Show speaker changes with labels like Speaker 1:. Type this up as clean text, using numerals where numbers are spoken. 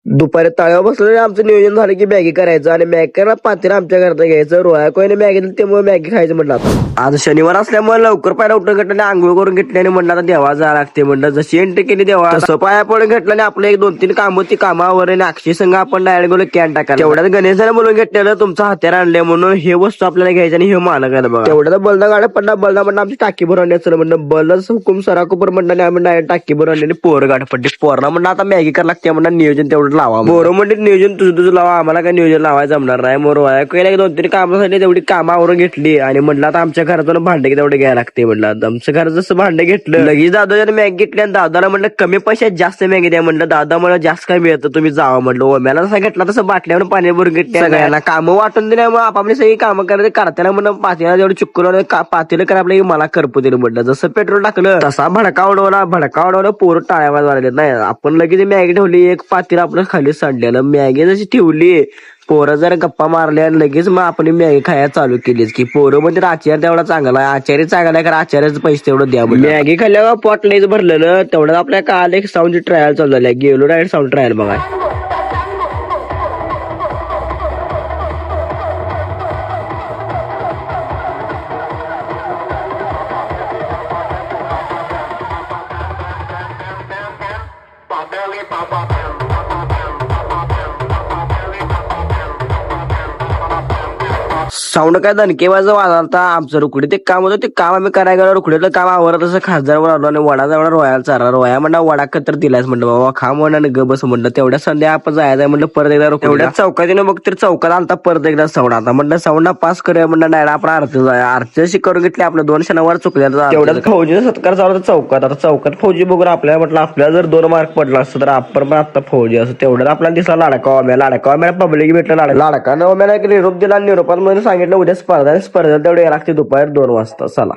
Speaker 1: दुपारी तळ्यावर बसलं आमचं नियोजन झालं की मॅगी करायचं आणि मॅगी करायला पातेलं आमच्या घरात घ्यायचं. रोया कोणी मॅगी दिली त्यामुळे मॅगी खायचं म्हणलं. आता आज शनिवार असल्यामुळे लवकर पायला उठून घेतलं आणि आंघोळ करून घेतली आणि म्हणलं आता देवा जायला लागते म्हणलं. जशी एंट्री केली देवा तसं पाया पडून घेतलं आणि आपलं 1-2-3 कामं ती कामावर आणि अक्षय संघ आपण डायरेक्ट गेलो कॅन टाकायला. तेवढ्यात गणेशाने बोलून घेतलेलं तुमचं हत्यार आणले म्हणून हे वस्तू आपल्याला घ्यायचं आणि हे मालक आहे बघा. तेवढ्यात बलदा गाड्या पडला. बलदा म्हणलं आमची टाकी भरून आणण्याचं म्हणलं. बलदाच हुकुम सराकुपर म्हणलं आम्ही डायरेक्ट टाकी भरून आणली. पोरं गाडी पडली. पोरना म्हणलं आता मॅगी करायला लागते म्हणलं. नियोजन तेवढं लावा. पोरं म्हणजे नियोजन तुझं लावा, आम्हाला काय नियोजन लावायचं जमणार नाही. मोर 2-3 कामासाठी तेवढी कामावरून घेतली आणि म्हटलं आता आमच्या घरातून भांडे तेवढे घ्यायला लागते म्हणलं. आमच्या घरात जसं भांडे घेतलं लगेच दादाने मॅगी घेतली आणि दादाला म्हणलं कमी पैशात जास्त मॅगी द्या म्हणलं. दादा मला जास्त काय मिळतं तुम्ही जावा म्हणलं. ओम्याला जसं घेतला तसं बाटल्यावर पाणी भरून घेतलं. सगळ्यांना कामं वाटून दिल्यामुळे आपापली सगळी कामं करायचं. करताना म्हणलं पातेला जेवढं चुकलं पातेलं करा आपल्या मला करपू दिलं म्हटलं. जसं पेट्रोल टाकलं तसा भडका उडवला पोरं टाळ्यावर वाजले नाही. आपण लगेच मॅगी ठेवली. एक पातेलं आपलं खाली सांडलेलं. मॅगी जशी ठेवली पोरं जर गप्पा मारल्या आणि लगेच मग आपण मॅगी खायला चालू केलीच की पोरं म्हणजे आचार्य तेवढा चांगला आहे. आचार्य चांगला आहे कारण आचार्याचे पैसे तेवढं द्या. मॅगी खाल्ल्यावर पोट लईच भरलेलं. तेवढं आपल्या काल एक साऊंडची ट्रायल चालू झाली. गेलो डायरेक्ट साऊंड ट्रायल बघा. साऊंड काय दणकेबाज वाजवता. आमचं रुकडे ते काम होतं. ते काम आम्ही करायला गेलो. रुकडीतलं काम आवरत असं खासदारवर आलो आणि वडा जवळ रोयाला चारा. रोया म्हणा वडा कतर दिलायच म्हणलं. बाबा खा म्हणा आणि ग बस म्हणलं. तेवढ्या संध्या आपण जायचं म्हणलं. परत एकदा तेवढ्या चौकातीने बघ तर चौकात आलता परत एकदा साऊंड. आता म्हणलं साऊंडला पास करूया म्हणलं. डायरेक्ट आपण आरती करून घेतली. आपलं 2 शनिवार चुकल्या. तेवढ्यात फौजीचा सत्कार चालू चौकात. आता चौकात फौजी बघून आपल्याला म्हटलं आपल्याला जर 2 मार्क पडला असतं तर आपण पण आता फौजी असं. तेवढ्यात आपल्याला दिसला लाडका ओम्या पब्लिक भेटलं. लाडकानं ओम्याला एक निरोप दिला. निरोपात म्हणून सांगितलं उद्या स्पर्धा तेवढे लागते दुपारी 2 वाजता. चला.